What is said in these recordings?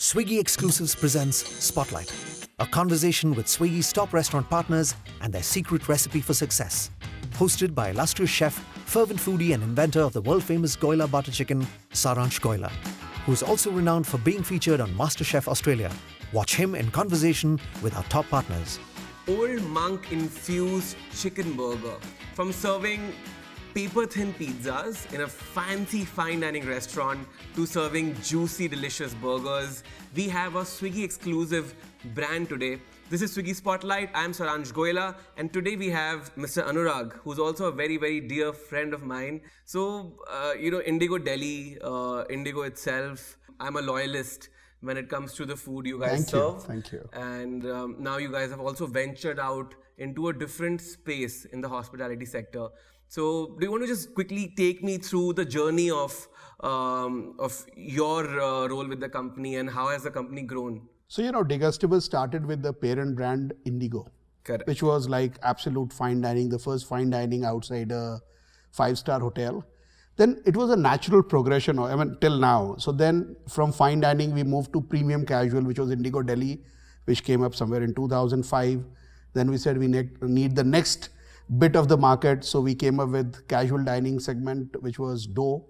Swiggy Exclusives presents Spotlight, a conversation with Swiggy's top restaurant partners and their secret recipe for success. Hosted by illustrious chef, fervent foodie and inventor of the world-famous Goila butter chicken, Saransh Goila, who is also renowned for being featured on MasterChef Australia. Watch him in conversation with our top partners. Old Monk-infused chicken burger. From serving paper-thin pizzas in a fancy fine dining restaurant to serving juicy, delicious burgers, we have a Swiggy exclusive brand today. This is Swiggy Spotlight. I'm Saransh Goila, and today we have Mr. Anurag, who's also a very, very dear friend of mine. So, Indigo Delhi, Indigo itself, I'm a loyalist when it comes to the food you guys serve. Thank you. And now you guys have also ventured out into a different space in the hospitality sector. So, do you want to just quickly take me through the journey of your role with the company and how has the company grown? So, Digestible started with the parent brand Indigo, Correct. which was like absolute fine dining, the first fine dining outside a 5-star hotel. Then it was a natural progression, till now. So then from fine dining, we moved to premium casual, which was Indigo Delhi, which came up somewhere in 2005. Then we said we need the next bit of the market. So we came up with casual dining segment, which was dough.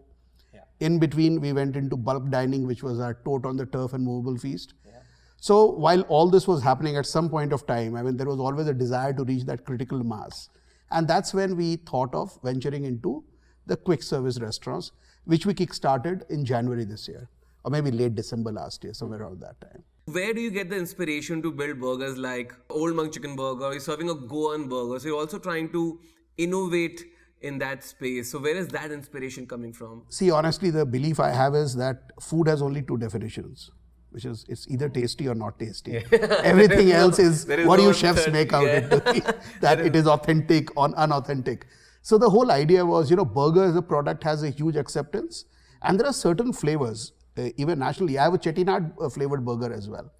Yeah. In between, we went into bulk dining, which was our tote on the turf and movable feast. Yeah. So while all this was happening at some point of time, there was always a desire to reach that critical mass. And that's when we thought of venturing into the quick service restaurants, which we kickstarted in January this year, or maybe late December last year, somewhere around that time. Where do you get the inspiration to build burgers like Old Monk chicken burger? You're serving a Goan burger, so you're also trying to innovate in that space. So where is that inspiration coming from? See, honestly, the belief I have is that food has only two definitions, which is it's either tasty or not tasty. Everything else is what do you chefs make out it to be, that it is authentic or unauthentic. So the whole idea was, burger as a product has a huge acceptance, and there are certain flavors, even nationally. I have a Chettinad flavored burger as well.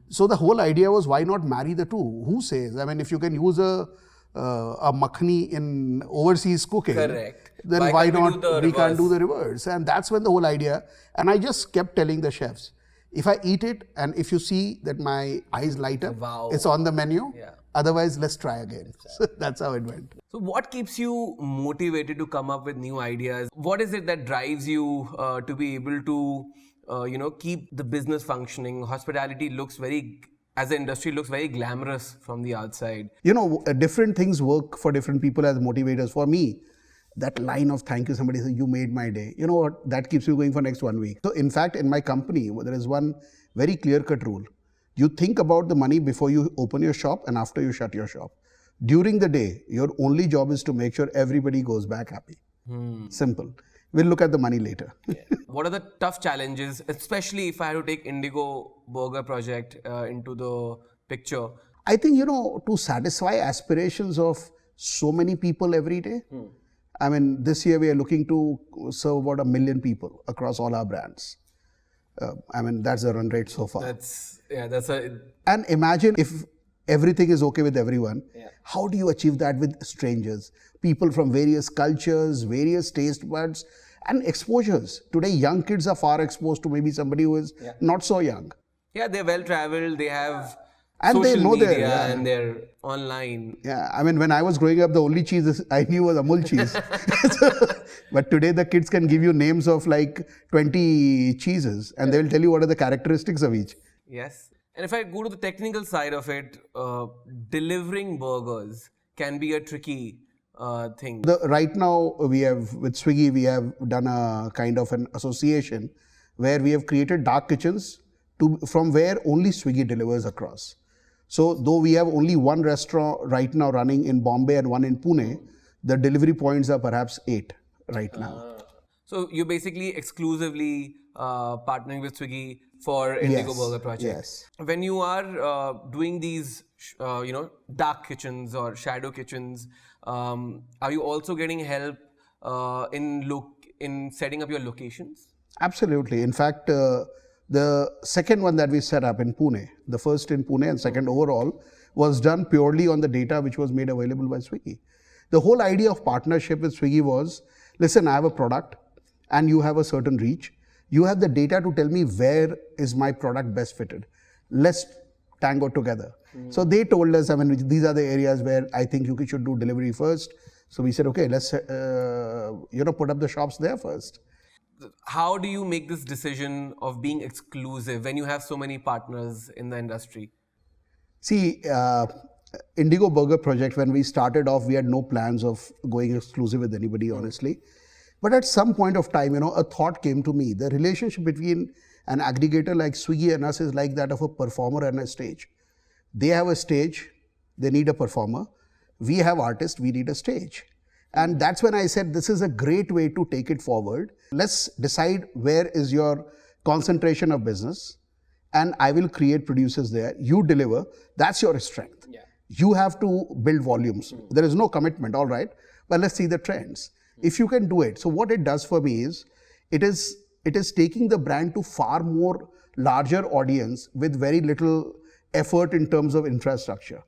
So the whole idea was, why not marry the two? Who says? If you can use a makhani in overseas cooking, Correct. Then why not we can't do the reverse? And that's when the whole idea, and I just kept telling the chefs, if I eat it and if you see that my eyes light up, wow, it's on the menu. Yeah. Otherwise, let's try again. So that's how it went. So what keeps you motivated to come up with new ideas? What is it that drives you to be able to, keep the business functioning? Hospitality as an industry, looks very glamorous from the outside. Different things work for different people as motivators. For me, that line of thank you, somebody says, you made my day. You know what? That keeps you going for next 1 week. So in fact, in my company, there is one very clear-cut rule. You think about the money before you open your shop and after you shut your shop. During the day, your only job is to make sure everybody goes back happy. Simple. We'll look at the money later. Yeah. What are the tough challenges, especially if I had to take Indigo Burger project into the picture? I think, to satisfy aspirations of so many people every day. This year we are looking to serve about 1 million people across all our brands. That's the run rate so far. And imagine if everything is okay with everyone. Yeah. How do you achieve that with strangers? People from various cultures, various taste buds and exposures. Today, young kids are far exposed to maybe somebody who is not so young. Yeah, they're well traveled. They have and social they know media and they're online. Yeah, when I was growing up, the only cheese I knew was Amul cheese. But today the kids can give you names of like 20 cheeses and they will tell you what are the characteristics of each. Yes. And if I go to the technical side of it, delivering burgers can be a tricky thing. Right now, with Swiggy, we have done a kind of an association where we have created dark kitchens from where only Swiggy delivers across. So though we have only one restaurant right now running in Bombay and one in Pune, the delivery points are perhaps 8 right now. So you're basically exclusively partnering with Swiggy for Indigo Burger project. Yes. When you are doing these, dark kitchens or shadow kitchens, are you also getting help in setting up your locations? Absolutely. In fact, the second one that we set up in Pune, the first in Pune and second overall, was done purely on the data which was made available by Swiggy. The whole idea of partnership with Swiggy was, listen, I have a product and you have a certain reach. You have the data to tell me where is my product best fitted. Let's tango together. So they told us, I mean, these are the areas where I think you should do delivery first. So we said, okay, let's put up the shops there first. How do you make this decision of being exclusive when you have so many partners in the industry? See, Indigo Burger project, when we started off, we had no plans of going exclusive with anybody, honestly. But at some point of time, a thought came to me. The relationship between an aggregator like Swiggy and us is like that of a performer and a stage. They have a stage, they need a performer. We have artists, we need a stage. And that's when I said, this is a great way to take it forward. Let's decide where is your concentration of business, and I will create producers there. You deliver, that's your strength. Yeah. You have to build volumes. There is no commitment, all right, but let's see the trends. If you can do it. So what it does for me is, it is taking the brand to far more larger audience with very little effort in terms of infrastructure.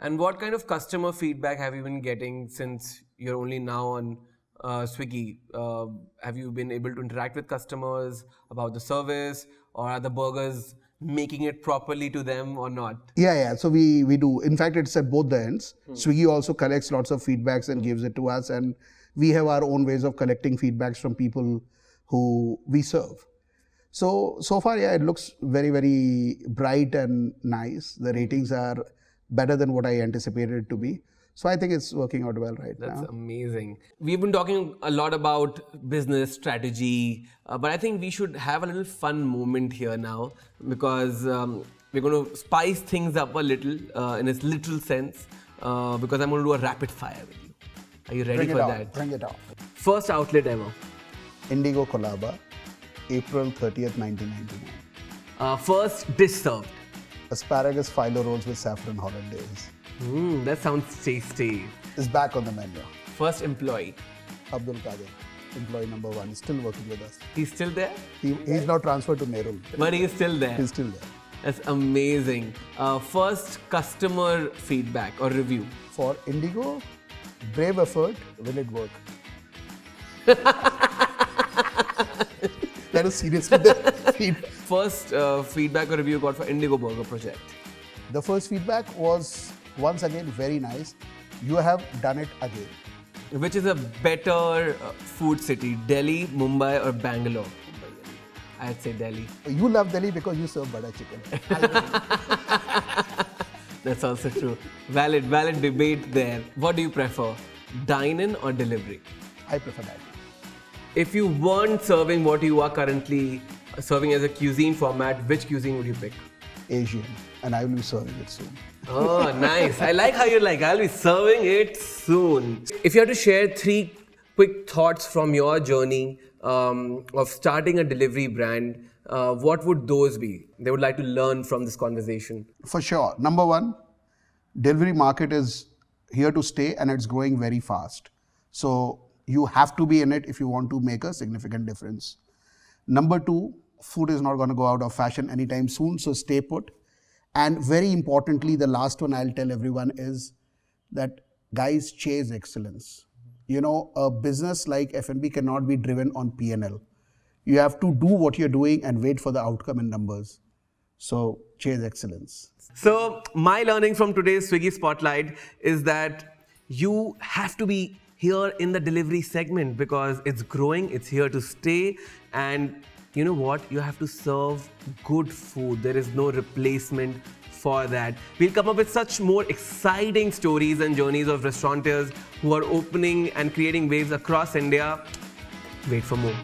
And what kind of customer feedback have you been getting since you're only now on Swiggy? Have you been able to interact with customers about the service, or are the burgers making it properly to them or not? Yeah. So we do. In fact, it's at both the ends. Swiggy also collects lots of feedbacks and gives it to us, and we have our own ways of collecting feedbacks from people who we serve. So far, yeah, it looks very, very bright and nice. The ratings are better than what I anticipated it to be. So I think it's working out well now. That's amazing. We've been talking a lot about business strategy, but I think we should have a little fun moment here now, because we're going to spice things up a little in its literal sense, because I'm going to do a rapid fire with you. Are you ready for that? Bring it on. First outlet ever. Indigo Colaba, April 30th, 1999. First dish served. Asparagus phyllo rolls with saffron hollandaise. That sounds tasty. Is back on the menu. First employee. Abdul Qadir, employee number 1, still working with us. He's still there? He's now transferred to Nerul. But he's still there. He's still there. That's amazing. First customer feedback or review. For Indigo, brave effort, will it work? That is seriously the feedback. First feedback or review you got for Indigo Burger project. The first feedback was, once again, very nice. You have done it again. Which is a better food city, Delhi, Mumbai or Bangalore? I'd say Delhi. You love Delhi because you serve butter chicken. That's also true. Valid debate there. What do you prefer, dine-in or delivery? I prefer that. If you weren't serving what you are currently serving as a cuisine format, which cuisine would you pick? Asian, and I will be serving it soon. Oh, nice. I like how you're like, I'll be serving it soon. If you had to share 3 quick thoughts from your journey of starting a delivery brand, what would those be? They would like to learn from this conversation. For sure. Number 1, delivery market is here to stay and it's growing very fast. So you have to be in it if you want to make a significant difference. Number 2, food is not going to go out of fashion anytime soon, so stay put. And very importantly, the last one I'll tell everyone is that, guys, chase excellence. A business like F&B cannot be driven on P&L. You have to do what you're doing and wait for the outcome in numbers. So chase excellence. So my learning from today's Swiggy Spotlight is that you have to be here in the delivery segment because it's growing, it's here to stay, and you know what? You have to serve good food. There is no replacement for that. We'll come up with such more exciting stories and journeys of restaurateurs who are opening and creating waves across India. Wait for more.